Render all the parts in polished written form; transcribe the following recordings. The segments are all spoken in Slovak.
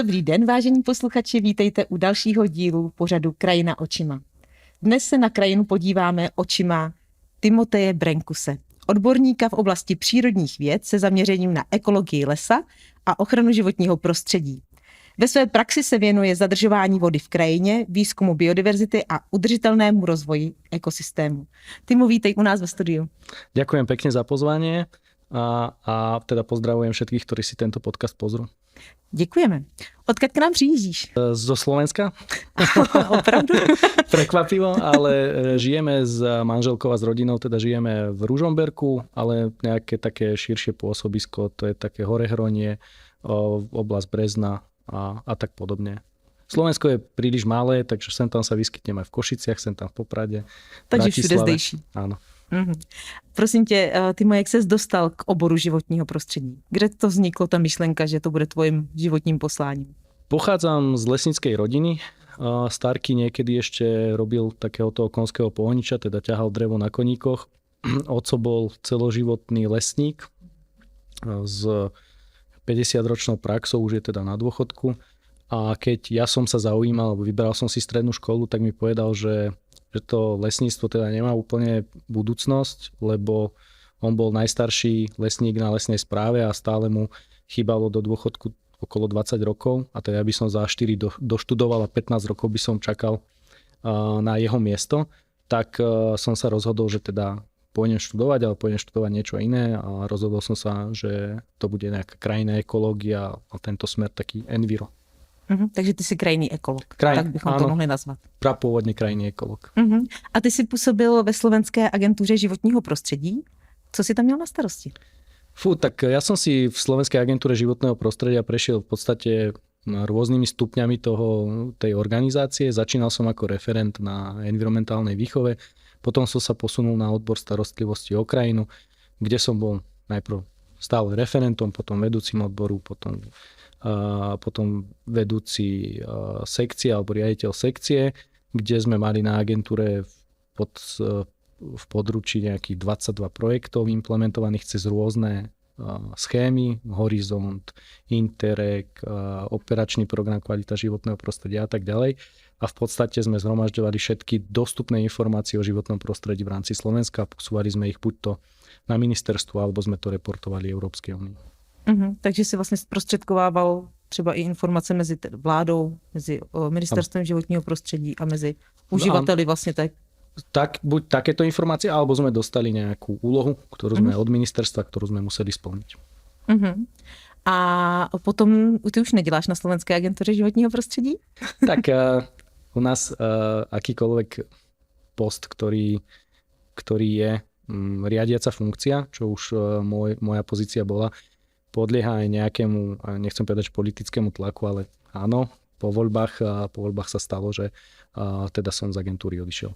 Dobrý den, vážení posluchači, vítejte u dalšího dílu pořadu Krajina očima. Dnes se na krajinu podíváme očima Timoteje Brenkuse, odborníka v oblasti přírodních věd se zaměřením na ekologii lesa a ochranu životního prostředí. Ve své praxi se věnuje zadržování vody v krajině, výzkumu biodiverzity a udržitelnému rozvoji ekosystému. Timo, vítej u nás ve studiu. Ďakujem pekne za pozvanie a teda pozdravujem všetkých, ktorí si tento podcast pozrú. Děkujeme. Odkud k nám přijíždíš? Zo Slovenska. Opravdu? Prekvapivo, ale žijeme s manželkou a s rodinou, teda žijeme v Ružomberku, ale nejaké také širšie pôsobisko, to je také Horehronie, oblasť Brezna a tak podobne. Slovensko je príliš malé, takže sem tam sa vyskytneme v Košiciach, sem tam v Poprade. Takže všude zdejší. Áno. Mm-hmm. Prosím tě, Timo, jak ses dostal k oboru životního prostředí? Kde to vzniklo, ta myšlenka, že to bude tvojim životním posláním? Pochádzam z lesníckej rodiny. Starky niekedy ešte robil takého toho konského pohoniča, teda ťahal drevo na koníkoch. Oco bol celoživotný lesník s 50-ročnou praxou, už je teda na dôchodku. A keď ja som sa zaujímal, alebo vybral som si strednú školu, tak mi povedal, že to lesníctvo teda nemá úplne budúcnosť, lebo on bol najstarší lesník na lesnej správe a stále mu chýbalo do dôchodku okolo 20 rokov a teda by som za 4 doštudoval a 15 rokov by som čakal na jeho miesto, tak som sa rozhodol, že teda pôjdem študovať, ale pôjdem študovať niečo iné a rozhodol som sa, že to bude nejaká krajinná ekológia a tento smer taký enviro. Takže ty jsi krajinný ekolog, tak bychom to mohli nazvat. Prapůvodně krajinný ekolog. A ty jsi působil ve Slovenské agentuře životního prostředí. Co jsi tam měl na starosti? Tak ja som si v Slovenskej agentúre životného prostredia prešiel v podstate rôznymi stupňami tej organizácie. Začínal som ako referent na environmentálnej výchove, potom som sa posunul na odbor starostlivosti o krajinu, kde som bol najprv stále referentom, potom vedúcim odboru, potom vedúci sekcie alebo riaditeľ sekcie, kde sme mali na agentúre v područí nejakých 22 projektov implementovaných cez rôzne schémy, Horizont, Interreg, operačný program Kvalita životného prostredia a tak ďalej. A v podstate sme zhromažďovali všetky dostupné informácie o životnom prostredí v rámci Slovenska a posúvali sme ich buď to na ministerstvo, alebo sme to reportovali Európskej únii. Takže si vlastně zprostředkovával třeba i informace mezi vládou, mezi ministerstvem životního prostředí a mezi uživateli vlastně tak buď takéto informácie, alebo sme dostali nejakú úlohu, ktorú sme od ministerstva, ktorú sme museli splniť. A potom ty už neděláš na Slovenské agentuře životního prostředí? Tak u nás akýkoľvek post, ktorý je riadiaca funkcia, čo už moja pozícia bola, podlieha aj nejakému, nechcem povedať politickému tlaku, ale áno, po voľbách sa stalo, že teda som z agentúry odišiel.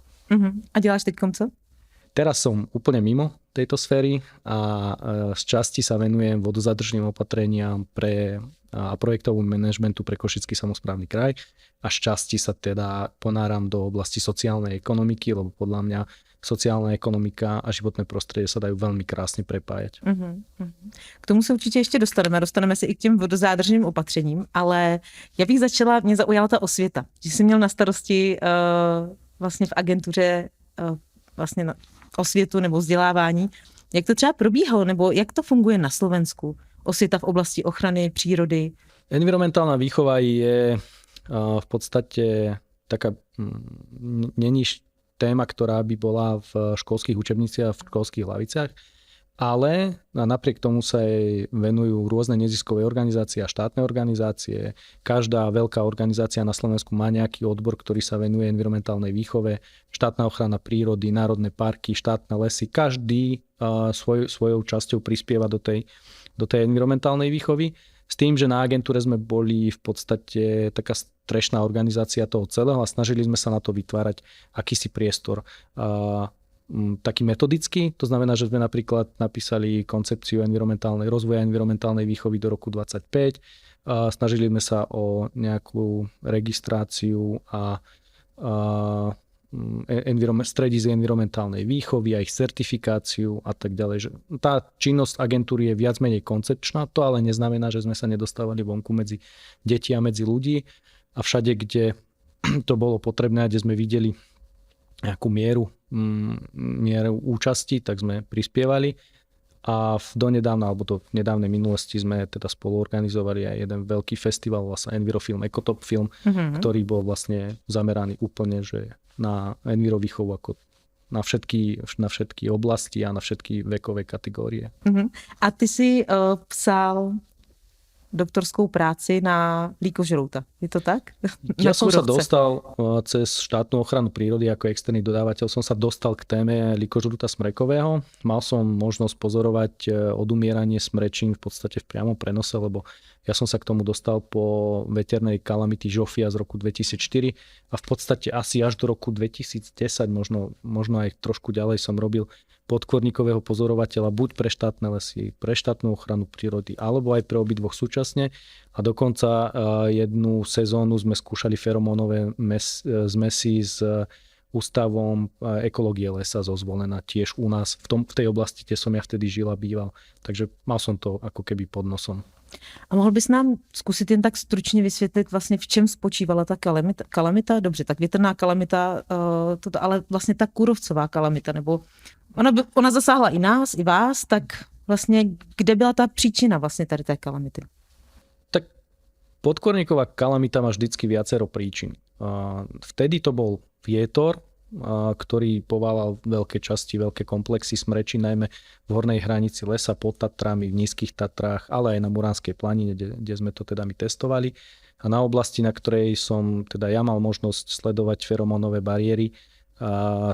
A děláš teďkom co? Teraz som úplne mimo tejto sféry a z časti sa venujem vodozadržným opatreniam a projektovému manažmentu pre Košický samosprávny kraj a z časti sa teda ponáram do oblasti sociálnej ekonomiky, lebo podľa mňa sociálna ekonomika a životné prostredie sa dajú veľmi krásne prepájať. K tomu se určitě ještě dostaneme se i k těm vodozádržným opatřením, ale já bych začala, mě zaujala ta osvěta, že jsi měl na starosti vlastně v agentuře vlastně osvětu nebo vzdělávání. Jak to třeba probíhalo, nebo jak to funguje na Slovensku? Osvěta v oblasti ochrany přírody? Environmentálna výchova je v podstate taká není téma, ktorá by bola v školských učebniciach, v školských hlaviciach, ale napriek tomu sa jej venujú rôzne neziskové organizácie a štátne organizácie. Každá veľká organizácia na Slovensku má nejaký odbor, ktorý sa venuje environmentálnej výchove, štátna ochrana prírody, národné parky, štátne lesy. Každý svojou časťou prispieva do tej environmentálnej výchovy. S tým, že na agentúre sme boli v podstate taká strešná organizácia toho celého a snažili sme sa na to vytvárať akýsi priestor taký metodický. To znamená, že sme napríklad napísali koncepciu rozvoja environmentálnej výchovy do roku 2025. Snažili sme sa o nejakú registráciu a stredísk environmentálnej výchovy a ich certifikáciu a tak ďalej. Že tá činnosť agentúry je viac menej koncepčná, to ale neznamená, že sme sa nedostávali vonku medzi deti a medzi ľudí a všade, kde to bolo potrebné, kde sme videli nejakú mieru účasti, tak sme prispievali. A donedávna, alebo do nedávnej minulosti sme teda spolu organizovali aj jeden veľký festival, vlastne Envirofilm, Ekotop film, ktorý bol vlastne zameraný úplne že na envirovýchovu ako na všetky oblasti a na všetky vekové kategórie. A ty si psal doktorskou práci na líkožrouta. Je to tak? Ja som sa dostal cez štátnu ochranu prírody ako externý dodávateľ, som sa dostal k téme líkožruta smrekového. Mal som možnosť pozorovať odumieranie smrečín v podstate v priamom prenose, lebo ja som sa k tomu dostal po veternej kalamity Žofia z roku 2004 a v podstate asi až do roku 2010, možno aj trošku ďalej som robil podkorníkového pozorovateľa buď pre štátne lesy, pre štátnu ochranu prírody, alebo aj pre obidvoch súčasne. A dokonca jednu sezónu sme skúšali feromónové zmesy s Ústavom ekológie lesa zo Zvolena, tiež u nás, v tej oblasti, kde som ja vtedy žil a býval. Takže mal som to ako keby pod nosom. A mohl bys nám zkusit jen tak stručně vysvětlit vlastně, v čem spočívala ta kalamita? Dobře, tak větrná kalamita, ale vlastně ta kůrovcová kalamita, nebo ona zasáhla i nás, i vás, tak vlastně kde byla ta příčina vlastně tady té kalamity? Tak podkorníková kalamita má vždycky viacero príčin. Vtedy to bol vietor, ktorý poválal veľké časti, veľké komplexy smrečí, najmä v hornej hranici lesa, pod Tatrami, v nízkych Tatrách, ale aj na Muránskej planine, kde sme to teda my testovali. A na oblasti, na ktorej som teda ja mal možnosť sledovať feromónové bariéry,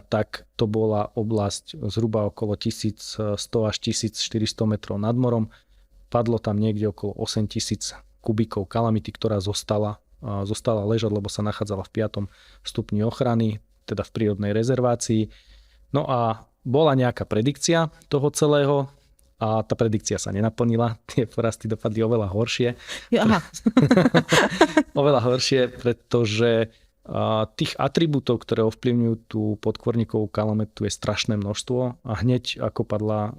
tak to bola oblasť zhruba okolo 1100 až 1400 metrov nad morom. Padlo tam niekde okolo 8000 kubíkov kalamity, ktorá zostala ležať, lebo sa nachádzala v 5. stupni ochrany, teda v prírodnej rezervácii. No a bola nejaká predikcia toho celého a tá predikcia sa nenaplnila. Tie porasty dopadli oveľa horšie. Oveľa horšie, pretože tých atribútov, ktoré ovplyvňujú tú podkorníkovú kalamitu je strašné množstvo a hneď ako padla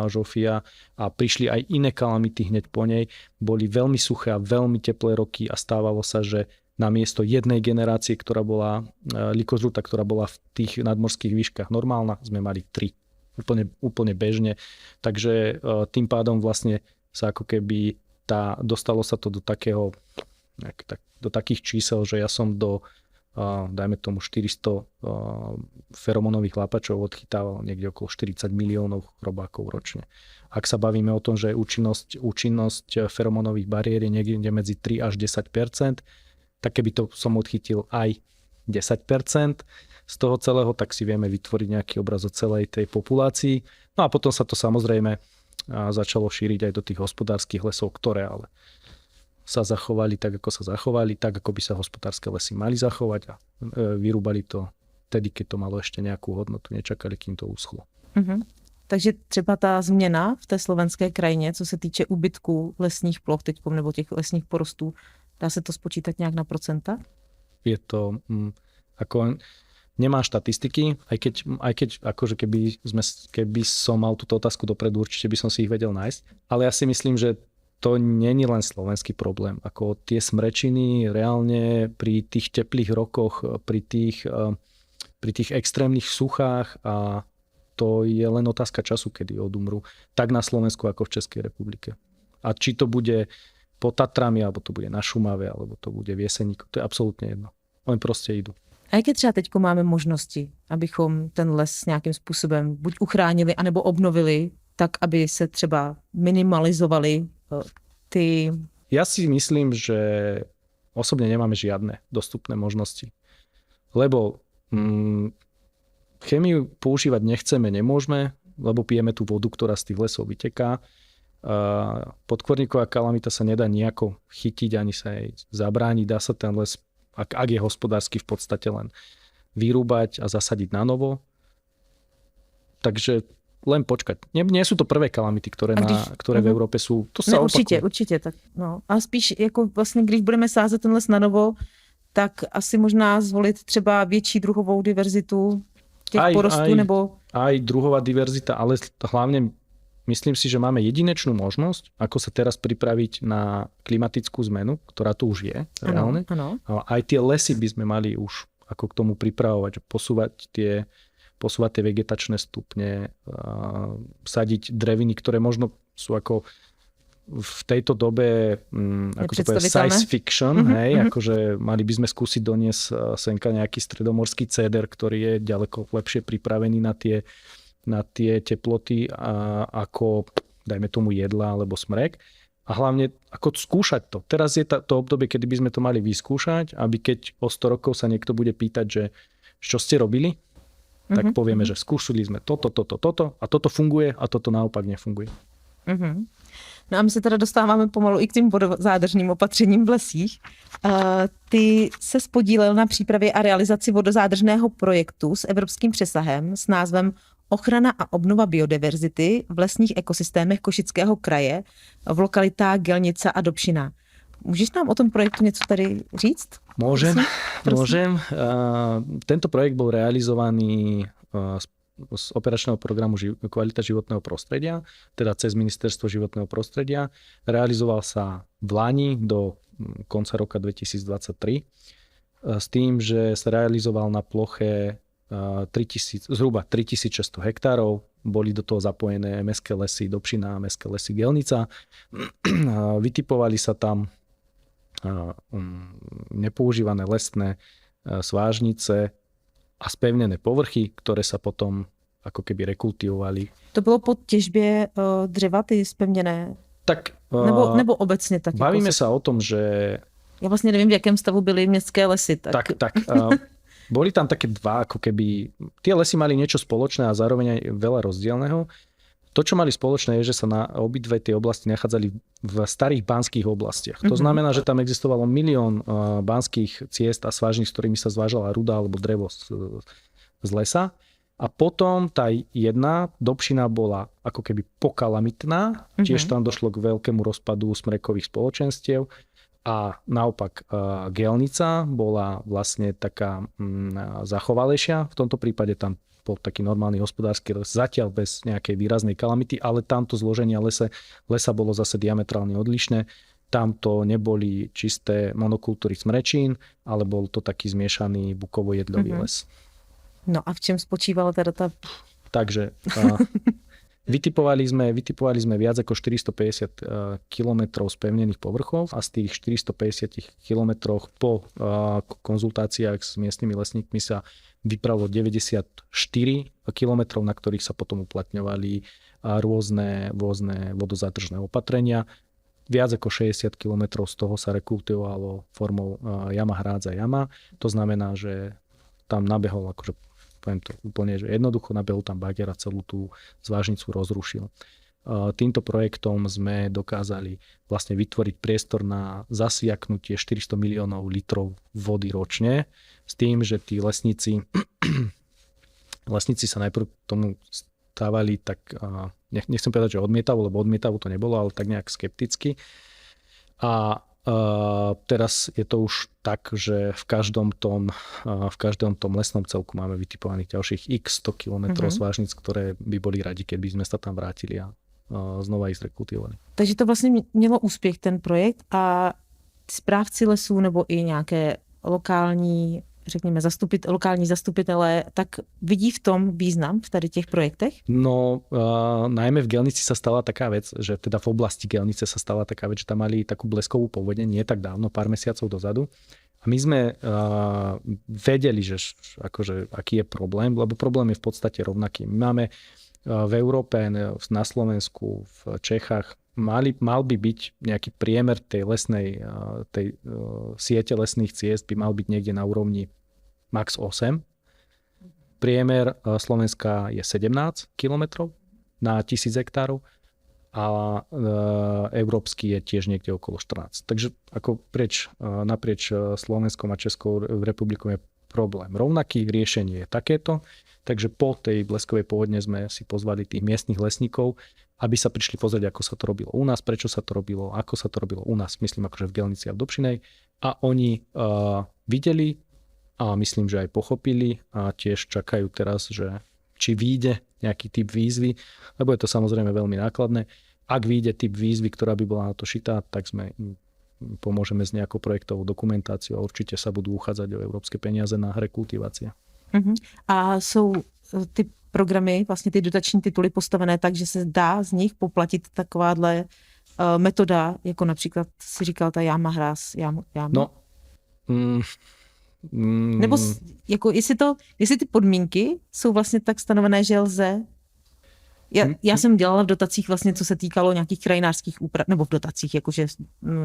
Žofia a prišli aj iné kalamity hneď po nej, boli veľmi suché a veľmi teplé roky a stávalo sa, že namiesto jednej generácie, ktorá bola líkožruta, ktorá bola v tých nadmorských výškach normálna, sme mali 3. Úplne bežne. Takže tým pádom vlastne sa ako keby dostalo sa to do takých čísel, že ja som do dajme tomu 400 feromónových lápačov odchytával niekde okolo 40 miliónov chrobákov ročne. Ak sa bavíme o tom, že účinnosť feromónových bariér je niekde medzi 3 až 10%, tak keby to som odchytil aj 10% z toho celého, tak si vieme vytvoriť nejaký obraz o celej tej populácii. No a potom sa to samozrejme začalo šíriť aj do tých hospodárskych lesov, ktoré ale sa zachovali tak, ako sa zachovali, tak, ako by sa hospodárske lesy mali zachovať a vyrúbali to tedy, keď to malo ešte nejakú hodnotu, nečakali, kým to uschlo. Takže třeba ta změna v té slovenské krajině, co se týče úbytku lesních ploch teďkom, nebo těch lesních porostů, dá se to spočítať nejak na procenta? Je to, nemám štatistiky, aj keď akože keby som mal túto otázku dopredu, určite by som si ich vedel nájsť, ale ja si myslím, že to není len slovenský problém. Ako tie smrečiny reálne pri tých teplých rokoch, pri tých extrémnych suchách a to je len otázka času, kedy odumrú. Tak na Slovensku, ako v Českej republike. A či to bude pod Tatrami, alebo to bude na Šumave, alebo to bude v Jeseníku, to je absolútne jedno. Oni proste idú. A jaké třeba teďko máme možnosti, abychom ten les nějakým způsobem buď uchránili, anebo obnovili, tak, aby se třeba minimalizovali ty... Ja si myslím, že osobne nemáme žiadne dostupné možnosti. Lebo chémiu používať nechceme, nemôžeme, lebo pijeme tú vodu, ktorá z tých lesov vyteká. Podkorníková kalamita sa nedá nejako chytiť, ani sa jej zabrániť. Dá sa ten les, ak je hospodársky, v podstate len vyrúbať a zasadiť na novo. Takže len počkať. Nie sú to prvé kalamity, ktoré v Európe sú. To sa opakuje. Určitě. Tak, no. A spíš jako vlastně, když budeme sázet ten les na novo, tak asi možná zvolit třeba větší druhovou diverzitu těch porostů, nebo... Aj druhová diverzita, ale hlavne myslím si, že máme jedinečnú možnosť, ako sa teraz pripraviť na klimatickú zmenu, ktorá tu už je reálne. Ano. Aj tie lesy by sme mali už ako k tomu pripravovať, posúvať tie vegetačné stupne, sadiť dreviny, ktoré možno sú ako v tejto dobe ako to povie, science fiction, akože mali by sme skúsiť doniesť senka nejaký stredomorský céder, ktorý je ďaleko lepšie pripravený na tie teploty ako dajme tomu jedla alebo smrek. A hlavne ako skúšať to. Teraz je to obdobie, kedy by sme to mali vyskúšať, aby keď o 100 rokov sa niekto bude pýtať, že čo ste robili, tak povieme, že skúšali sme toto a toto funguje a toto naopak nefunguje. No a my se teda dostáváme pomalu i k těm vodozádržným opatřením v lesích. Ty se podílel na přípravě a realizaci vodozádržného projektu s evropským přesahem s názvem Ochrana a obnova biodiverzity v lesních ekosystémech Košického kraje v lokalitách Gelnica a Dobšina. Můžeš nám o tom projektu něco tady říct? Môžem. Tento projekt bol realizovaný z operačného programu Kvalita životného prostredia, teda cez Ministerstvo životného prostredia. Realizoval sa v Lani do konca roka 2023 s tým, že sa realizoval na ploche zhruba 3600 hektárov. Boli do toho zapojené mestské lesy Dobšina a mestské lesy Gelnica. Vytipovali sa tam nepoužívané lesné svážnice a spevnené povrchy, ktoré sa potom ako keby rekultivovali. To bylo po těžbě dřeva, ty spevněné? Tak, nebo obecně tak? Bavíme sa o tom, že... Ja vlastne neviem, v jakém stavu byly městské lesy. Tak. Boli tam také dva, ako keby... Tie lesy mali niečo spoločné a zároveň aj veľa rozdielného. To, čo mali spoločné, je, že sa na obidve tie oblasti nachádzali v starých banských oblastiach. To znamená, že tam existovalo 1 000 000 banských ciest a svážnic, s ktorými sa zvážala ruda alebo drevo z lesa. A potom tá jedna Dobšina bola ako keby pokalamitná, tiež tam došlo k veľkému rozpadu smrekových spoločenstiev a naopak Gelnica bola vlastne taká zachovalejšia. V tomto prípade tam bol taký normálny hospodársky les, zatiaľ bez nejakej výraznej kalamity, ale tamto zloženie lesa bolo zase diametrálne odlišné. Tamto neboli čisté monokultúry smrečín, ale bol to taký zmiešaný bukovo-jedlový les. No a v čem spočívala teda tá... Takže vytipovali sme viac ako 450 kilometrov spevnených povrchov a z tých 450 kilometroch po konzultáciách s miestnymi lesníkmi sa vypravilo 94 kilometrov, na ktorých sa potom uplatňovali rôzne vodozádržné opatrenia. Viac ako 60 kilometrov z toho sa rekultivovalo formou jama, hrádza, jama. To znamená, že tam nabehol, akože poviem to úplne, že jednoducho nabehol tam bager a celú tú zvážnicu rozrušil. Týmto projektom sme dokázali vlastne vytvoriť priestor na zasiaknutie 400 miliónov litrov vody ročne, s tým, že tí lesníci sa najprv tomu stávali tak, nechcem povedať, že odmietavo, lebo odmietavo to nebolo, ale tak nejak skepticky. A teraz je to už tak, že v každom tom lesnom celku máme vytipovaných ďalších x 100 kilometrov svážnic, ktoré by boli radi, keby sme sa tam vrátili a znova ich zrekultivovali. Takže to vlastně mělo úspěch ten projekt a správci lesů nebo i nějaké lokální, řekněme, lokální zastupitelé, tak vidí v tom význam v tady těch projektech? No, najmä v Gelnici sa stala taká vec, že teda v oblasti Gelnice sa stala taká vec, že tam mali takú bleskovú povodeň, nie tak dávno, pár mesiacov dozadu. A my sme vedeli, že akože, aký je problém, lebo problém je v podstate rovnaký. My máme v Európe, na Slovensku, v Čechách mal by byť nejaký priemer tej siete lesných ciest by mal byť niekde na úrovni max 8. Priemer Slovenska je 17 km na 1000 hektárov a európsky je tiež niekde okolo 14. Takže ako naprieč Slovenskom a Českou republikou je problém rovnaký, riešenie je takéto. Takže po tej bleskovej povodne sme si pozvali tých miestnych lesníkov, aby sa prišli pozrieť, ako sa to robilo u nás, prečo sa to robilo, ako sa to robilo u nás, myslím akože v Gelnici a v Dobšinej. A oni videli a myslím, že aj pochopili a tiež čakajú teraz, že či vyjde nejaký typ výzvy, lebo je to samozrejme veľmi nákladné. Ak vyjde typ výzvy, ktorá by bola na to šitá, tak pomôžeme s nejakou projektovou dokumentáciou a určite sa budú uchádzať o európske peniaze na rekultivácie. A jsou ty programy, vlastně ty dotační tituly postavené tak, že se dá z nich poplatit takováhle metoda, jako například si říkal ta jáma hráz, jáma? No, Nebo jako jestli ty podmínky jsou vlastně tak stanovené, že lze. Já jsem dělala v dotacích vlastně, co se týkalo nějakých krajinářských úprav, nebo v dotacích, jakože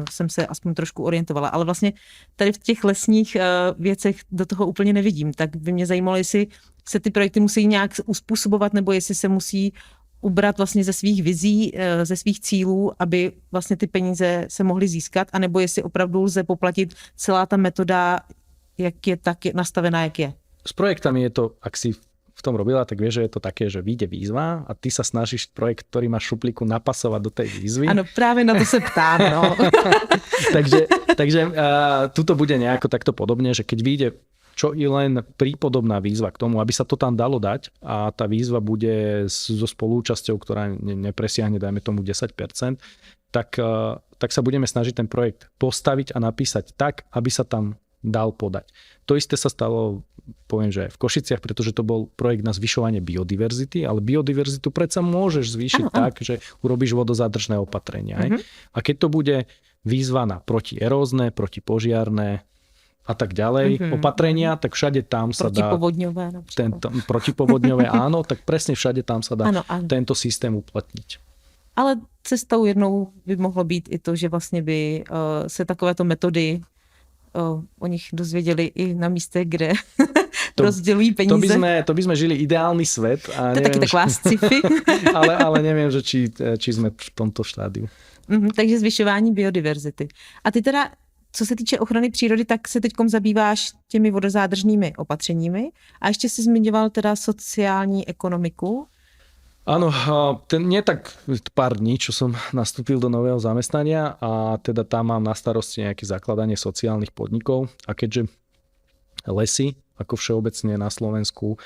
jsem se aspoň trošku orientovala, ale vlastně tady v těch lesních věcech do toho úplně nevidím. Tak by mě zajímalo, jestli se ty projekty musí nějak uspůsobovat, nebo jestli se musí ubrat vlastně ze svých vizí, ze svých cílů, aby vlastně ty peníze se mohly získat, anebo jestli opravdu lze poplatit celá ta metoda, jak je tak nastavená, jak je. S projektami je to, ak si v tom robila, tak vieš, že je to také, že vyjde výzva a ty sa snažíš projekt, ktorý máš v šuplíku, napasovať do tej výzvy. Áno, práve na to sa ptám. No. takže tuto bude nejako takto podobne, že keď vyjde čo i len prípodobná výzva k tomu, aby sa to tam dalo dať a tá výzva bude so spolúčasťou, ktorá nepresiahne, dajme tomu 10%, tak sa budeme snažiť ten projekt postaviť a napísať tak, aby sa tam dal podať. To isté sa stalo, poviem, že v Košiciach, pretože to bol projekt na zvyšovanie biodiverzity, ale biodiverzitu predsa môžeš zvýšiť tak, že urobíš vodozádržné opatrenia. A keď to bude výzva na protierózne, protipožiarné a tak ďalej opatrenia, tak všade tam sa dá... Protipovodňové napríklad. Protipovodňové, áno, tak presne všade tam sa dá tento systém uplatniť. Ale cestou jednou by mohlo být i to, že vlastně by se takovéto metody o nich dozvěděli i na místech, kde rozdělují peníze. To by sme žili ideálny svet. A to je taky taková sci-fi. ale neviem, že či sme v tomto štádiu. Takže zvyšování biodiverzity. A ty teda, co se týče ochrany přírody, tak se teďkom zabýváš těmi vodozádržnými opatřeními a ještě si zmiňoval teda sociální ekonomiku. Áno, nie tak pár dní, čo som nastúpil do nového zamestnania a teda tam mám na starosti nejaké zakladanie sociálnych podnikov a keďže lesy, ako všeobecne na Slovensku,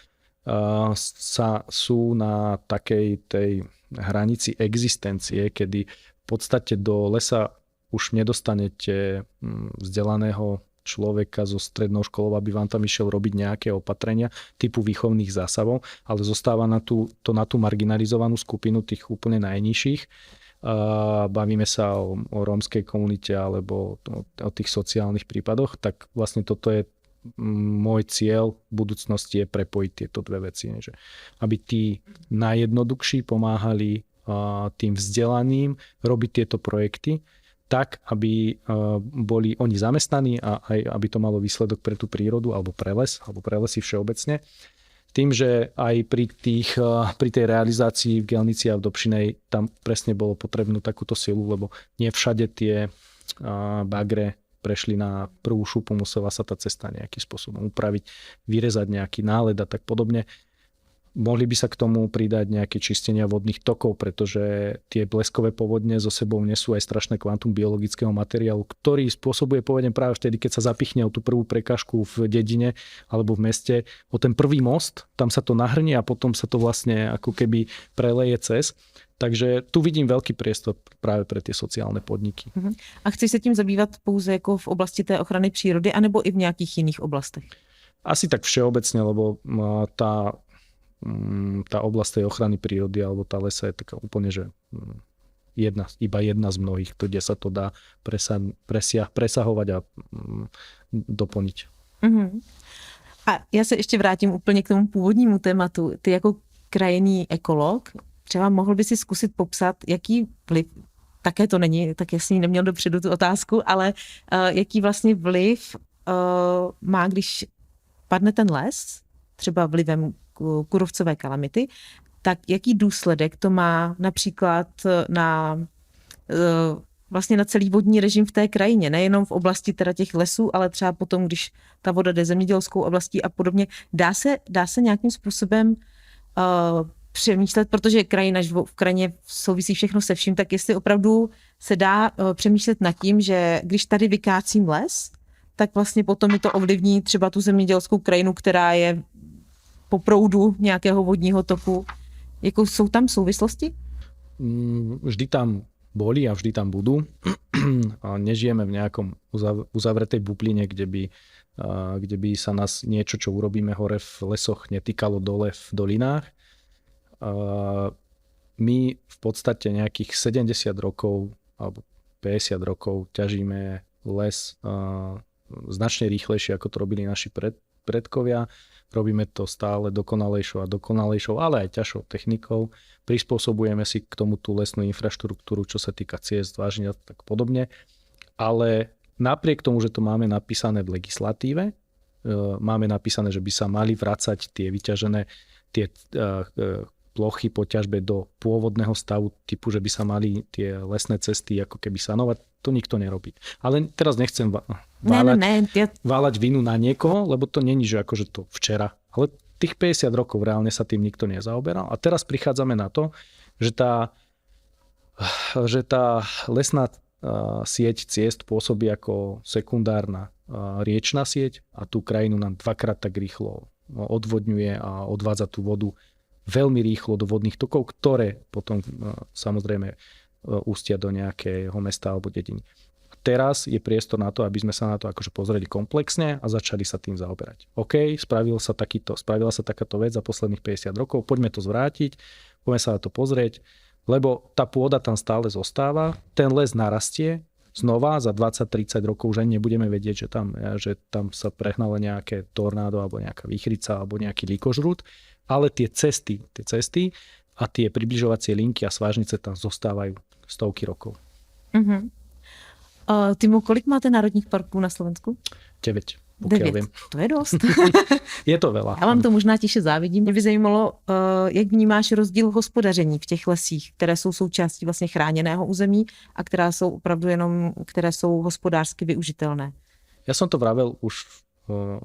sú na takej tej hranici existencie, kedy v podstate do lesa už nedostanete vzdelaného človeka so strednou školou, aby vám tam išiel robiť nejaké opatrenia typu výchovných zásahov, ale zostáva na tú marginalizovanú skupinu tých úplne najnižších. Bavíme sa o rómskej komunite alebo o tých sociálnych prípadoch, tak vlastne toto je môj cieľ v budúcnosti je prepojiť tieto dve veci. Že aby tí najjednoduchší pomáhali tým vzdelaným robiť tieto projekty, tak, aby boli oni zamestnaní a aj aby to malo výsledok pre tú prírodu alebo pre lesy všeobecne. Tým, že aj pri tej realizácii v Gelnici a v Dobšinej tam presne bolo potrebnú takúto silu, lebo nie všade tie bagre prešli na prvú šupu, musela sa tá cesta nejakým spôsobom upraviť, vyrezať nejaký náled a tak podobne. Mohli by sa k tomu pridať nejaké čistenia vodných tokov, pretože tie bleskové povodne so sebou nesú aj strašné kvantum biologického materiálu, ktorý spôsobuje povodne práve vtedy, keď sa zapichne o tú prvú prekážku v dedine alebo v meste, o ten prvý most, tam sa to nahrnie a potom sa to vlastne ako keby preleje cez. Takže tu vidím veľký priestor práve pre tie sociálne podniky. A chceš sa tím zabývat pouze jako v oblasti té ochrany přírody, anebo i v nejakých iných oblastech? Asi tak všeobecne, lebo tá oblasť tej ochrany prírody alebo tá lesa je taká úplne, že iba jedna z mnohých, kde sa to dá presahovať a doplniť. A já se ještě vrátím úplně k tomu původnímu tématu. Ty jako krajinný ekolog, třeba mohl by si zkusit popsat, jaký vliv, také to není, tak jasně neměl dopředu tu otázku, ale jaký vlastně vliv má, když padne ten les, třeba vlivem kůrovcové kalamity, tak jaký důsledek to má například vlastně na celý vodní režim v té krajině, nejenom v oblasti teda těch lesů, ale třeba potom, když ta voda jde zemědělskou oblastí a podobně. Dá se nějakým způsobem přemýšlet, protože v krajině souvisí všechno se vším, tak jestli opravdu se dá přemýšlet nad tím, že když tady vykácím les, tak vlastně potom mi to ovlivní třeba tu zemědělskou krajinu, která je po proudu nějakého vodního toku. Jako jsou tam souvislosti? Vždy tam boli a vždy tam budú. Nežijeme v nejakom uzavretej bubline, kde by sa nás niečo, čo urobíme hore v lesoch, netýkalo dole v dolinách. My v podstate nejakých 70 rokov alebo 50 rokov ťažíme les značne rýchlejšie, ako to robili naši predkovia. Robíme to stále dokonalejšou a dokonalejšou, ale aj ťažšou technikou. Prispôsobujeme si k tomu tú lesnú infraštruktúru, čo sa týka ciest, vážne a tak podobne. Ale napriek tomu, že to máme napísané v legislatíve, máme napísané, že by sa mali vracať tie vyťažené plochy po ťažbe do pôvodného stavu, typu, že by sa mali tie lesné cesty ako keby sanovať, to nikto nerobí. Ale teraz nechcem váľať vinu na niekoho, lebo to není, že akože to včera. Ale tých 50 rokov reálne sa tým nikto nezaoberal. A teraz prichádzame na to, že tá lesná sieť ciest pôsobí ako sekundárna riečna sieť a tú krajinu nám dvakrát tak rýchlo odvodňuje a odvádza tú vodu veľmi rýchlo do vodných tokov, ktoré potom samozrejme ústia do nejakého mesta alebo dediny. Teraz je priestor na to, aby sme sa na to akože pozreli komplexne a začali sa tým zaoberať. OK, spravila sa takáto vec za posledných 50 rokov, poďme to zvrátiť, poďme sa na to pozrieť, lebo tá pôda tam stále zostáva, ten les narastie, znova za 20-30 rokov už ani nebudeme vedieť, že tam sa prehnalo nejaké tornádo alebo nejaká výchrica alebo nejaký líkožrút, ale tie cesty a tie približovacie linky a svážnice tam zostávajú stovky rokov. Uh-huh. Timo, kolik máte národních parků na Slovensku? 9, pokiaľ viem. To je dost. Je to veľa. Já vám to možná tiše závidím. Mě by zajímalo, jak vnímáš rozdíl hospodaření v těch lesích, které jsou součástí vlastně chráněného území a které jsou hospodářsky využitelné. Ja som to vravel už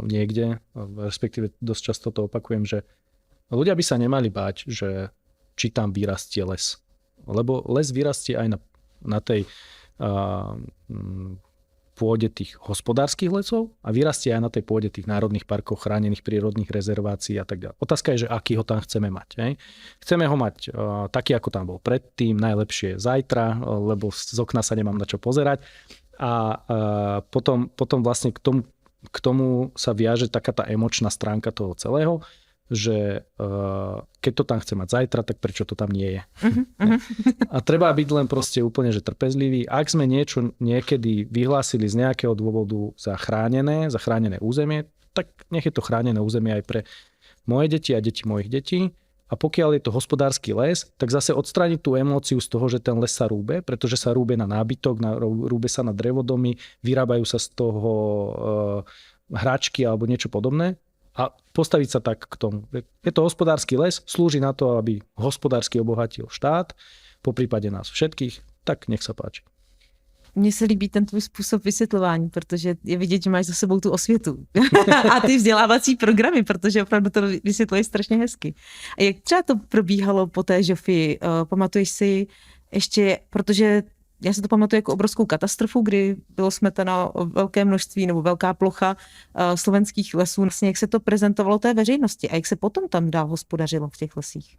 niekde, respektíve dosť často to opakujem, že ľudia by sa nemali báť, že či tam vyrastie les. Lebo les vyrastie aj na tej pôde tých hospodárskych lesov a vyrastie aj na tej pôde tých národných parkov, chránených prírodných rezervácií a tak ďalej. Otázka je, že aký ho tam chceme mať. Hej? Chceme ho mať taký, ako tam bol predtým, najlepšie zajtra, lebo z okna sa nemám na čo pozerať. A potom vlastne k tomu sa viaže taká tá emočná stránka toho celého, že keď to tam chce mať zajtra, tak prečo to tam nie je. A treba byť len proste úplne že trpezlivý. Ak sme niečo niekedy vyhlásili z nejakého dôvodu za chránené územie, tak nech je to chránené územie aj pre moje deti a deti mojich detí. A pokiaľ je to hospodársky les, tak zase odstrániť tú emóciu z toho, že ten les sa rúbe, pretože sa rúbe na nábytok, rúbe sa na drevodomy, vyrábajú sa z toho hračky alebo niečo podobné. A postaviť sa tak k tomu. Je to hospodársky les, slúži na to, aby hospodársky obohatil štát, po prípade nás všetkých, tak nech sa páči. Mně se líbí ten tvůj způsob vysvětlování, protože je vidět, že máš za sebou tu osvětu. A ty vzdělávací programy, protože opravdu to vysvětluješ strašně hezky. A jak třeba to probíhalo po té žofii? Pamatuješ si ještě, protože já si to pamatuju jako obrovskou katastrofu, kdy bylo smeteno velké množství nebo velká plocha slovenských lesů. Vlastně jak se to prezentovalo té veřejnosti a jak se potom tam dál hospodařilo v těch lesích?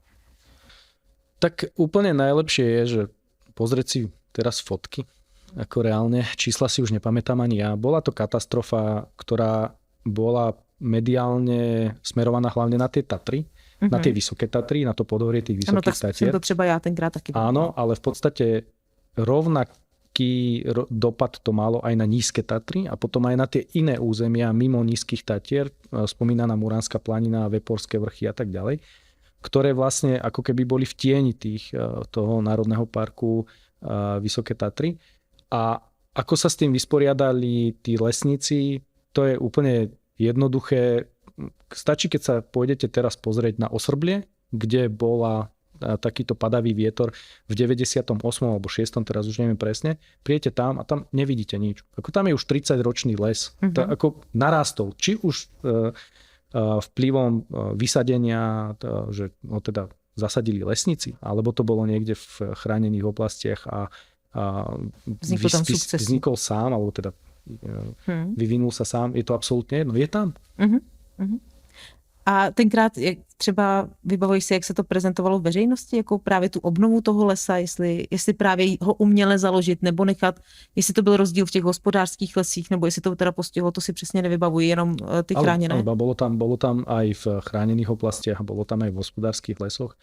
Tak úplne najlepšie je, že pozrieť si teraz fotky, ako reálne, čísla si už nepamätám ani ja. Bola to katastrofa, ktorá bola mediálne smerovaná hlavne na tie Tatry, na tie vysoké Tatry, na to podhorie tých vysokých Tatier. Ano, tak to třeba já tenkrát taky. Áno, ale v podstate rovnaký dopad to malo aj na nízke Tatry a potom aj na tie iné územia mimo nízkych Tatier, spomínaná Muránska planina, Veporské vrchy a tak ďalej, ktoré vlastne ako keby boli v tieni toho národného parku Vysoké Tatry. A ako sa s tým vysporiadali tí lesníci, to je úplne jednoduché. Stačí, keď sa pôjdete teraz pozrieť na Osrblie, kde bola takýto padavý vietor v 98. alebo 6. teraz už neviem presne, príjete tam a tam nevidíte nič. Ako tam je už 30-ročný les. To ako narastol. Či už vplyvom vysadenia, že ho teda zasadili lesníci, alebo to bolo niekde v chránených oblastiach a vznikol sám, alebo teda vyvinul sa sám, je to absolútne jedno, je tam. A tenkrát, jak třeba vybavuješ si, jak se to prezentovalo v veřejnosti, jako právě tu obnovu toho lesa, jestli právě ho uměle založit nebo nechat, jestli to byl rozdíl v těch hospodářských lesích, nebo jestli to teda postihlo, to si přesně nevybavuji, jenom ty chráněné. Ale bolo tam aj v chránených oblastiach, bolo tam aj v hospodárskych lesoch.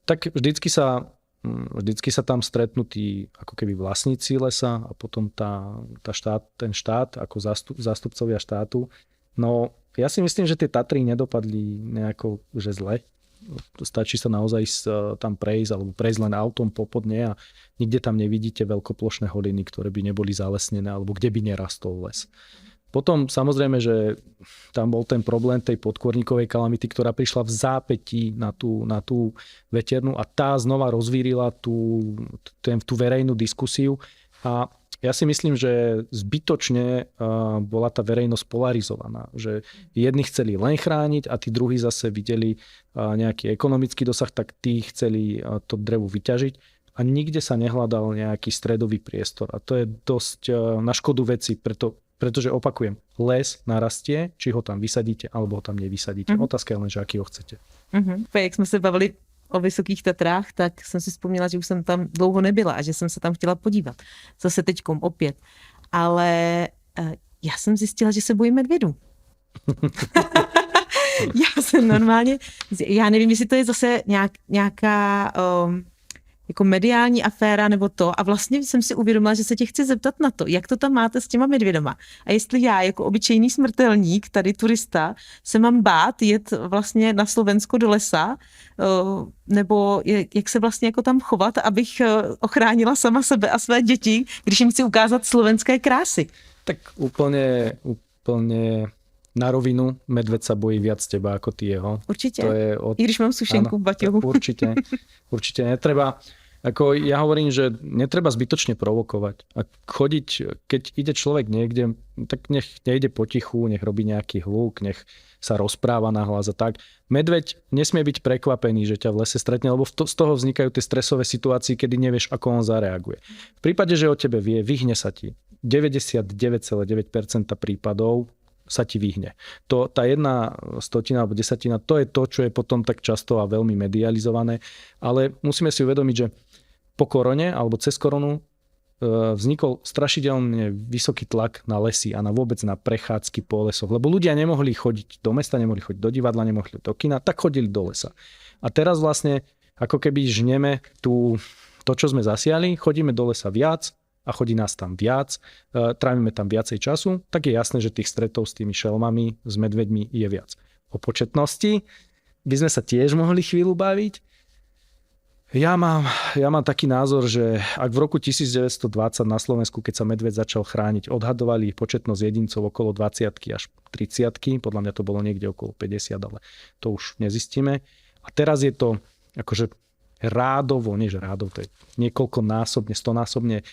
Tak vždycky sa tam stretnú tí ako keby vlastníci lesa a potom ten štát ako zástupcovia štátu. No ja si myslím, že tie Tatry nedopadli nejako že zle. Stačí sa naozaj tam prejsť alebo prejsť len autom popodne a nikde tam nevidíte veľkoplošné holiny, ktoré by neboli zalesnené alebo kde by nerastol les. Potom samozrejme, že tam bol ten problém tej podkorníkovej kalamity, ktorá prišla v zápätí na tú veternú a tá znova rozvírila tú verejnú diskusiu a ja si myslím, že zbytočne bola tá verejnosť polarizovaná. Že jedni chceli len chrániť a tí druhí zase videli nejaký ekonomický dosah, tak tí chceli to drevo vyťažiť a nikde sa nehľadal nejaký stredový priestor. A to je dosť na škodu veci, pretože opakujem, les narastie, či ho tam vysadíte, alebo ho tam nevysadíte. Otázka je len, že aký ho chcete. Jak jsme se bavili o Vysokých Tatrách, tak jsem si vzpomněla, že už jsem tam dlouho nebyla a že jsem se tam chtěla podívat. Zase teďkom opět. Ale já jsem zjistila, že se bojím medvědů. Já jsem normálně, já nevím, jestli to je zase nějaká jako mediální aféra nebo to. A vlastně jsem si uvědomila, že se tě chci zeptat na to, jak to tam máte s těma medvědama. A jestli já jako obyčejný smrtelník, tady turista, se mám bát jet vlastně na Slovensko do lesa, nebo jak se vlastně jako tam chovat, abych ochránila sama sebe a své děti, když jim chci ukázat slovenské krásy. Tak úplne na rovinu, medveď sa bojí viac teba ako ty jeho. Určite. To je I když mám sušenku v baťohu. Určite netreba. Ako ja hovorím, že netreba zbytočne provokovať. A chodiť, keď ide človek niekde, tak nech nejde potichu, nech robí nejaký hluk, nech sa rozpráva nahlas a tak. Medveď nesmie byť prekvapený, že ťa v lese stretne, lebo z toho vznikajú tie stresové situácie, kedy nevieš, ako on zareaguje. V prípade, že o tebe vie, vyhne sa ti. 99,9% prípadov sa ti vyhne. Tá 1/100 alebo 10, to je to, čo je potom tak často a veľmi medializované, ale musíme si uvedomiť, že po korone alebo cez koronu vznikol strašidelne vysoký tlak na lesy a vôbec na prechádzky po lesoch, lebo ľudia nemohli chodiť do mesta, nemohli chodiť do divadla, nemohli do kina, tak chodili do lesa. A teraz vlastne ako keby žneme to, čo sme zasiali, chodíme do lesa viac, a chodí nás tam viac, trávime tam viacej času, tak je jasné, že tých stretov s tými šelmami, s medveďmi je viac. O početnosti by sme sa tiež mohli chvíľu baviť. Ja mám taký názor, že ak v roku 1920 na Slovensku, keď sa medveď začal chrániť, odhadovali početnosť jedincov okolo 20 až 30, podľa mňa to bolo niekde okolo 50, ale to už nezistíme. A teraz je to akože rádovo, nie že rádovo, to je niekoľkonásobne, 100-násobne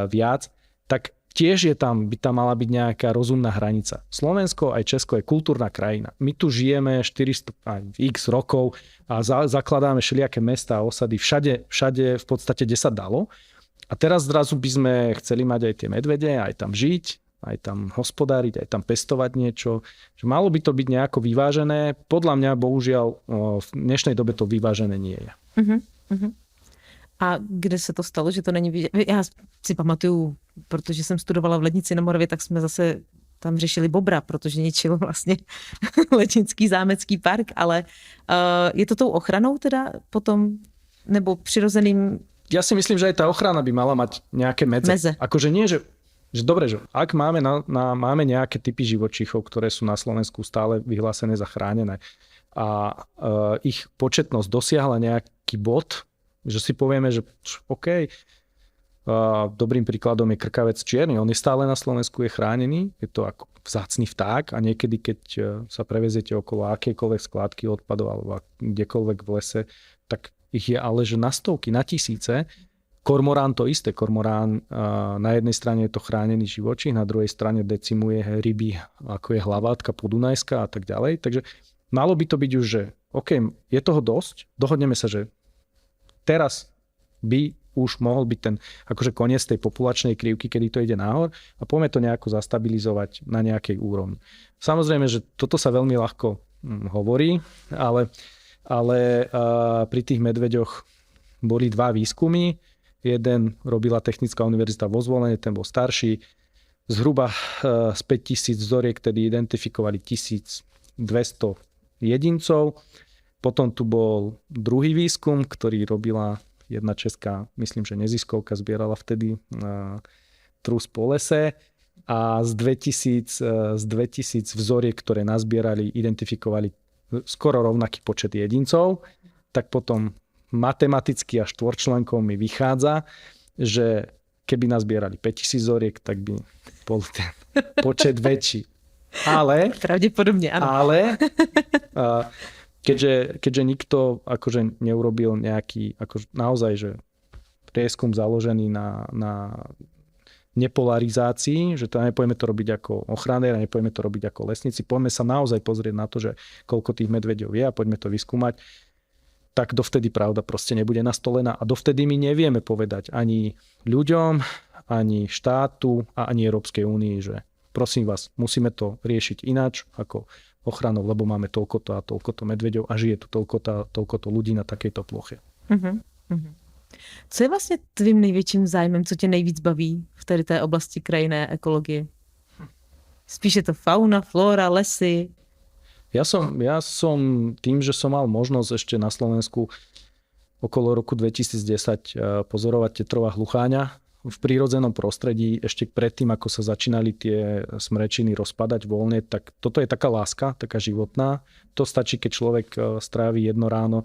viac, tak tiež by tam mala byť nejaká rozumná hranica. Slovensko aj Česko je kultúrna krajina. My tu žijeme 400 x rokov a zakladáme všelijaké mestá a osady. Všade v podstate, kde sa dalo. A teraz zrazu by sme chceli mať aj tie medvede, aj tam žiť, aj tam hospodáriť, aj tam pestovať niečo. Že malo by to byť nejako vyvážené. Podľa mňa, bohužiaľ, v dnešnej dobe to vyvážené nie je. A kde se to stalo, že to není vidět? Já si pamatuju, protože jsem studovala v Lednici na Moravě, tak jsme zase tam řešili bobra, protože ničil vlastně Lednický zámecký park, ale je to tou ochranou teda potom, nebo přirozeným? Ja si myslím, že aj tá ochrana by mala mať nejaké medze. Akože nie, že dobre, že ak máme nejaké typy živočíchov, ktoré sú na Slovensku stále vyhlásené za chránené a ich početnosť dosiahla nejaký bod, že si povieme, že OK, dobrým príkladom je krkavec čierny, on je stále na Slovensku, je chránený, je to ako vzácny vták a niekedy, keď sa preveziete okolo akejkoľvek skládky odpadov alebo kdekoľvek v lese, tak ich je ale že na stovky, na tisíce. Kormorán to isté, kormorán na jednej strane je to chránený živočích, na druhej strane decimuje ryby, ako je hlavátka podunajská a tak ďalej, takže malo by to byť už, že OK, je toho dosť, dohodneme sa, že teraz by už mohol byť ten akože koniec tej populačnej krivky, kedy to ide nahor a poďme to nejako zastabilizovať na nejakej úrovni. Samozrejme, že toto sa veľmi ľahko hovorí, ale pri tých medveďoch boli 2 výskumy. Jeden robila Technická univerzita vo Zvolene, ten bol starší. Zhruba z 5000 vzoriek, tedy identifikovali 1200 jedincov. Potom tu bol druhý výskum, ktorý robila jedna česká, myslím, že neziskovka, zbierala vtedy trus po lese a z 2000 vzoriek, ktoré nazbierali, identifikovali skoro rovnaký počet jedincov. Tak potom matematicky a štvorčlenkou mi vychádza, že keby nazbierali 5000 vzoriek, tak by bol ten počet väčší. Ale pravdepodobne áno. Ale keďže nikto akože neurobil nejaký akože naozaj že prieskum založený na nepolarizácii, že to nepojeme to robiť ako ochranér a nepojeme to robiť ako lesníci, poďme sa naozaj pozrieť na to, že koľko tých medveďov je a poďme to vyskúmať, tak dovtedy pravda proste nebude nastolená a dovtedy my nevieme povedať ani ľuďom, ani štátu a ani Európskej únii, že prosím vás, musíme to riešiť ináč ako ochranou, lebo máme toľkoto a toľkoto medveďov a žije tu toľkoto ľudí na takejto ploche. Co je vlastně tvým největším zájmem, co tě nejvíc baví v tady té oblasti krajinné ekologie? Spíš je to fauna, flóra, lesy? Ja som tým, že som mal možnosť ešte na Slovensku okolo roku 2010 pozorovať tetrova hlucháňa v prírodzenom prostredí, ešte predtým, ako sa začínali tie smrečiny rozpadať voľne, tak toto je taká láska, taká životná. To stačí, keď človek strávi jedno ráno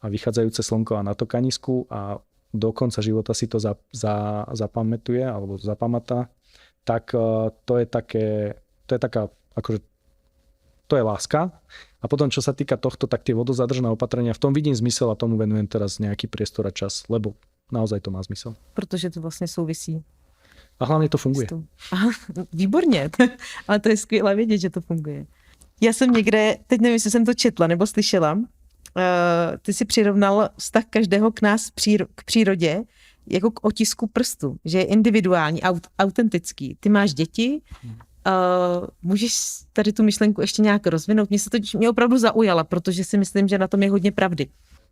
a vychádzajúce slnko a na tokanisku a do konca života si to zapamätuje alebo zapamätá, tak to je taká, akože to je láska. A potom, čo sa týka tohto, tak tie vodozadržné opatrenia, v tom vidím zmysel a tomu venujem teraz nejaký priestor a čas, lebo naozaj to má zmysel. Protože to vlastně souvisí. A hlavně to funguje. Aha, výborně, ale to je skvělé vědět, že to funguje. Já jsem někde, teď nevím, jestli jsem to četla nebo slyšela, ty si přirovnal vztah každého k nás k přírodě jako k otisku prstu, že je individuální, autentický. Ty máš děti, můžeš tady tu myšlenku ještě nějak rozvinout? Mě opravdu zaujala, protože si myslím, že na tom je hodně pravdy.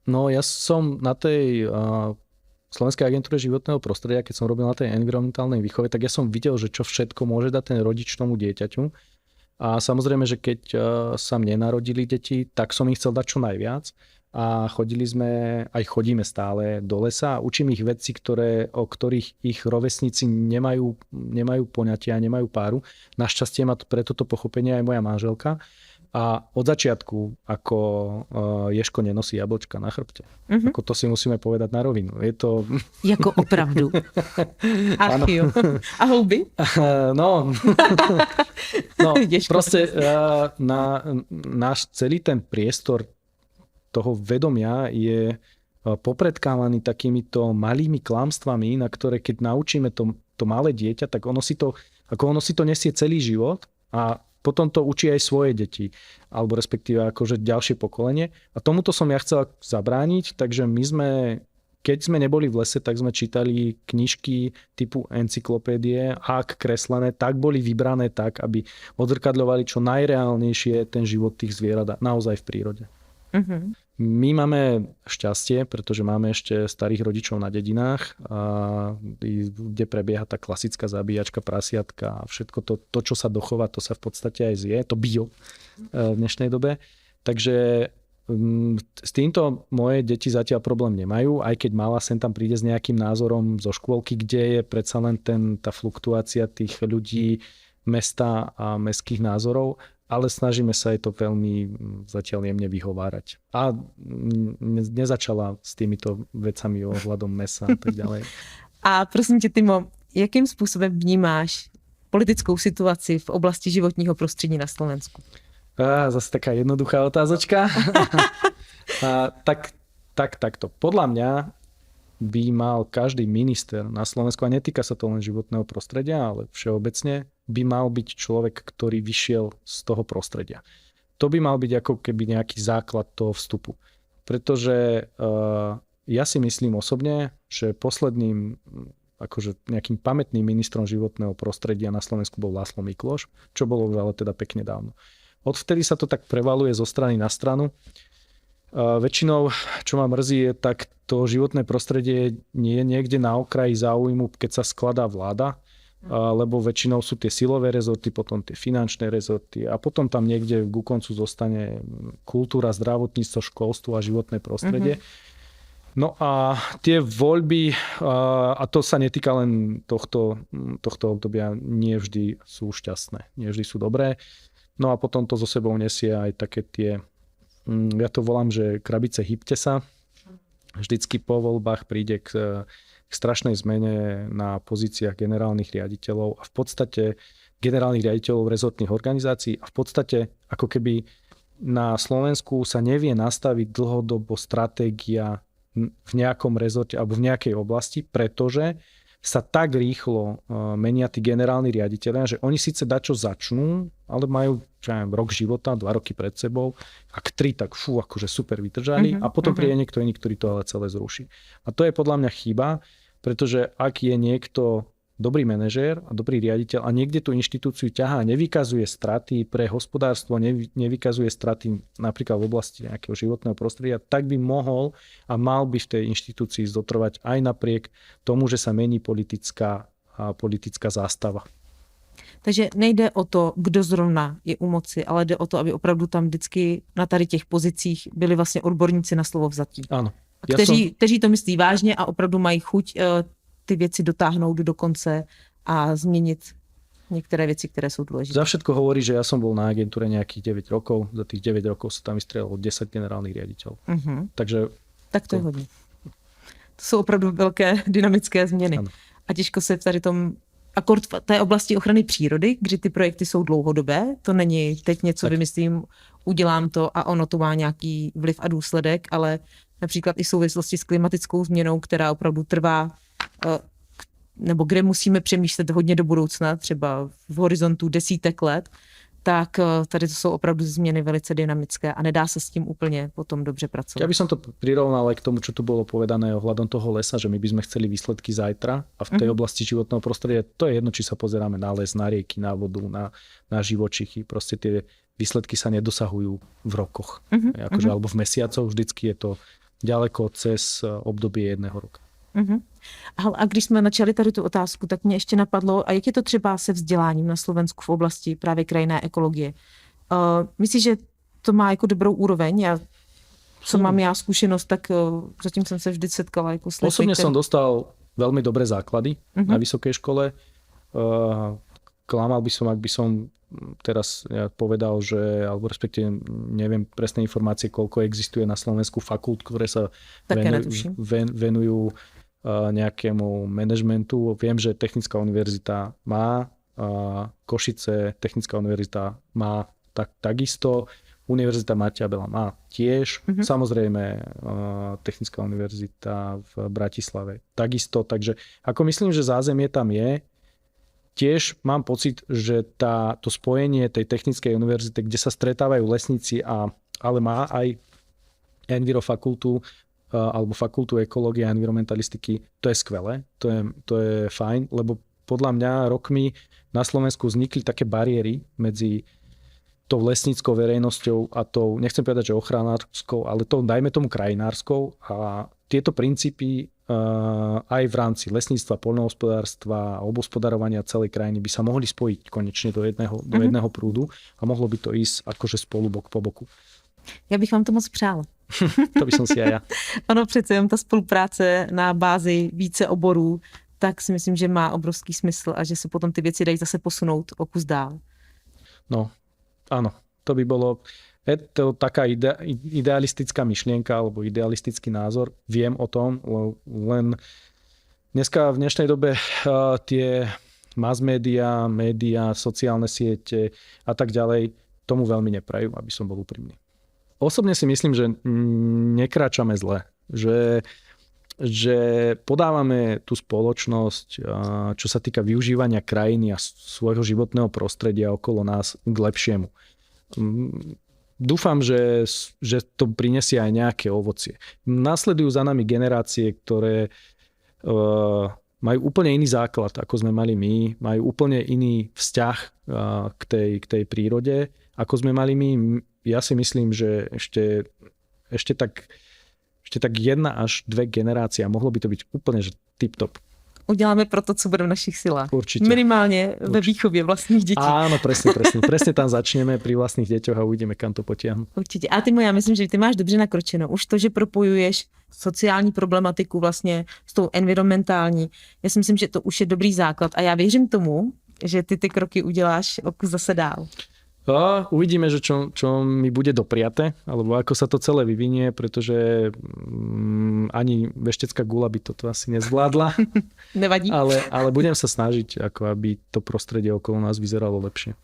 No ja som na tej Slovenskej agentúre životného prostredia, keď som robil na tej environmentálnej výchove, tak ja som videl, že čo všetko môže dať ten rodič tomu dieťaťu. A samozrejme, že keď sa mne narodili deti, tak som ich chcel dať čo najviac. A chodíme stále do lesa a učím ich veci, o ktorých ich rovesníci nemajú poňatia, nemajú páru. Našťastie má preto to pochopenie aj moja manželka. A od začiatku, ako Ježko nenosí jablčka na chrbte. Ako to si musíme povedať na rovinu. Je to... Jako opravdu. Ach jo. A houby? No proste náš celý ten priestor toho vedomia je popredkávaný takýmito malými klamstvami, na ktoré keď naučíme to malé dieťa, tak ono si to nesie celý život a potom to učí aj svoje deti, alebo respektíve akože ďalšie pokolenie. A tomuto som ja chcel zabrániť, takže keď sme neboli v lese, tak sme čítali knižky typu encyklopédie, ak kreslené, tak boli vybrané tak, aby odzrkadľovali čo najreálnejšie ten život tých zvierat naozaj v prírode. My máme šťastie, pretože máme ešte starých rodičov na dedinách, kde prebieha tá klasická zabíjačka prasiatka a všetko to, čo sa dochová, to sa v podstate aj zje, to bio v dnešnej dobe. Takže s týmto moje deti zatiaľ problém nemajú, aj keď mala sem tam príde s nejakým názorom zo škôlky, kde je predsa len tá fluktuácia tých ľudí, mesta a mestských názorov, ale snažíme sa aj to veľmi zatiaľ jemne vyhovárať. A nezačala s týmito vecami ohľadom mesa a tak ďalej. A prosím tě, Timo, jakým způsobem vnímáš politickou situaci v oblasti životního prostředí na Slovensku? Zase taká jednoduchá otázočka. Takto. Podľa mňa by mal každý minister na Slovensku, a netýka sa to len životného prostredia, ale všeobecne, by mal byť človek, ktorý vyšiel z toho prostredia. To by mal byť ako keby nejaký základ toho vstupu. Pretože ja si myslím osobne, že posledným akože nejakým pamätným ministrom životného prostredia na Slovensku bol László Mikloš, čo bolo ale teda pekne dávno. Odvtedy sa to tak prevaluje zo strany na stranu. Väčšinou, čo ma mrzí, je tak to životné prostredie nie je niekde na okraji záujmu, keď sa skladá vláda, lebo väčšinou sú tie silové rezorty, potom tie finančné rezorty a potom tam niekde ku koncu zostane kultúra, zdravotníctvo, školstvo a životné prostredie. No a tie voľby, a to sa netýka len tohto obdobia, nie vždy sú šťastné, nie vždy sú dobré. No a potom to so sebou nesie aj také tie, ja to volám, že krabice hýbte sa. Vždycky po voľbách príde k strašnej zmene na pozíciách generálnych riaditeľov a v podstate generálnych riaditeľov rezortných organizácií a v podstate ako keby na Slovensku sa nevie nastaviť dlhodobo stratégia v nejakom rezorte alebo v nejakej oblasti, pretože sa tak rýchlo menia tí generálni riaditeľia, že oni síce dačo začnú, ale majú rok života, 2 roky pred sebou, ak 3, tak akože super vydržali a potom príde niekto iný, ktorý to ale celé zruší. A to je podľa mňa chyba, pretože ak je niekto dobrý manažér a dobrý riaditeľ a niekde tú inštitúciu ťahá, nevykazuje straty pre hospodárstvo, nevykazuje straty napríklad v oblasti nejakého životného prostredia, tak by mohol a mal by v tej inštitúcii zotrvať aj napriek tomu, že sa mení politická zástava. Takže nejde o to, kdo zrovna je u moci, ale jde o to, aby opravdu tam vždycky na tady těch pozicích byli vlastně odborníci na slovo vzatí. Áno. Kteří to myslí vážně a opravdu mají chuť ty věci dotáhnout do konce a změnit některé věci, které jsou důležité. Za všetko hovorí, že ja som bol na agentúre nejakých 9 rokov. Za tých 9 rokov sa tam vystrelilo 10 generálnych riaditeľov. Takže tak to je hodně. To jsou opravdu velké dynamické změny. Ano. A těžko se tady tom akord v té oblasti ochrany přírody, kdy ty projekty jsou dlouhodobé, to není teď něco vymyslím, udělám to a ono to má nějaký vliv a důsledek, ale například i v souvislosti s klimatickou změnou, která opravdu trvá, nebo kde musíme přemýšlet hodně do budoucna, třeba v horizontu desítek let, tak tady to jsou opravdu změny velice dynamické a nedá se s tím úplně potom dobře pracovat. Ja by som to prirovnal aj k tomu, čo tu bolo povedané ohľadom toho lesa, že my by sme chceli výsledky zajtra a v tej oblasti životného prostredia to je jedno, či sa pozeráme na les, na rieky, na vodu, na živočichy. Proste tie výsledky sa nedosahujú v rokoch. Akože, alebo v mesiacoch, vždycky je to ďaleko cez obdobie jedného roka. A když jsme načali tady tu otázku, tak mě ještě napadlo, a jak je to třeba se vzděláním na Slovensku v oblasti právě krajinné ekologie? Myslíš, že to má jako dobrou úroveň? Co mám já zkušenost, tak zatím jsem se vždy setkala jako s lidmi. Osobne som dostal veľmi dobré základy na vysokej škole. Klamal by som, ak by som teraz povedal, že, alebo respektíve neviem presné informácie, koľko existuje na Slovensku fakult, ktoré sa venujú nejakému manažmentu. Viem, že Technická univerzita má, Košice Technická univerzita má takisto, Univerzita Mateja Bela má tiež, samozrejme Technická univerzita v Bratislave takisto, takže ako myslím, že zázemie tam je. Tiež mám pocit, že to spojenie tej technickej univerzity, kde sa stretávajú lesníci, ale má aj envirofakultu alebo fakultu ekológie a environmentalistiky, to je skvelé, to je fajn, lebo podľa mňa rokmi na Slovensku vznikli také bariéry medzi tou lesníckou verejnosťou a tou, nechcem povedať, že ochranárskou, ale tou, dajme tomu, krajinárskou a tieto princípy aj v rámci lesníctva, poľnohospodárstva a obospodarovania celej krajiny by sa mohli spojiť konečne do jedného prúdu a mohlo by to ísť akože spolu bok po boku. Já bych vám to moc přála. To by som si aj ja. Ono přece jen ta spolupráce na bázi více oborů, tak si myslím, že má obrovský smysl a že se potom ty věci dají zase posunout o kus dál. No, áno, to by bolo to taká idealistická myšlienka alebo idealistický názor. Viem o tom, len dneska v dnešnej dobe tie mass media, sociálne siete a tak ďalej tomu veľmi neprajú, aby som bol úprimný. Osobne si myslím, že nekráčame zle, že podávame tú spoločnosť, čo sa týka využívania krajiny a svojho životného prostredia okolo nás k lepšiemu. dúfam, že to prinesie aj nejaké ovocie. Následujú za nami generácie, ktoré majú úplne iný základ, ako sme mali my, majú úplne iný vzťah k tej prírode, ako sme mali my. Ja si myslím, že ešte tak 1 až 2 generácie a mohlo by to byť úplne že tip-top. Uděláme pro to, co bude v našich silách. Určite. Minimálně ve výchově vlastních dětí. Áno, presne. Presne tam začneme pri vlastných deťoch a uvidíme, kam to potiahnu. Určitě. A Timo, já myslím, že ty máš dobře nakročeno. Už to, že propojuješ sociální problematiku vlastně s tou environmentální, já si myslím, že to už je dobrý základ a já věřím tomu, že ty kroky uděláš o kus zase dál. A uvidíme, že čo mi bude dopriate, alebo ako sa to celé vyvinie, pretože ani veštecká gula by toto asi nezvládla. Nevadí. Ale budem sa snažiť, ako aby to prostredie okolo nás vyzeralo lepšie.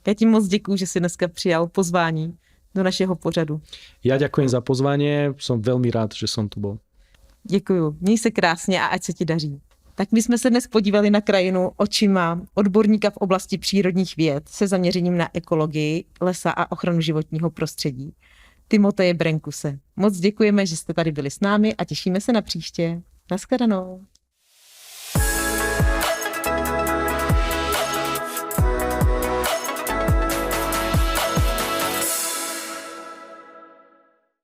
Ja ti moc děkuju, že si dneska přijal pozvání do našeho pořadu. Ja ďakujem za pozvanie, som veľmi rád, že som tu bol. Děkuju. Měj se krásně a ať se ti daří. Tak my jsme se dnes podívali na krajinu očima odborníka v oblasti přírodních věd se zaměřením na ekologii, lesa a ochranu životního prostředí. Timoteje Brenkuse. Moc děkujeme, že jste tady byli s námi a těšíme se na příště. Naschledanou.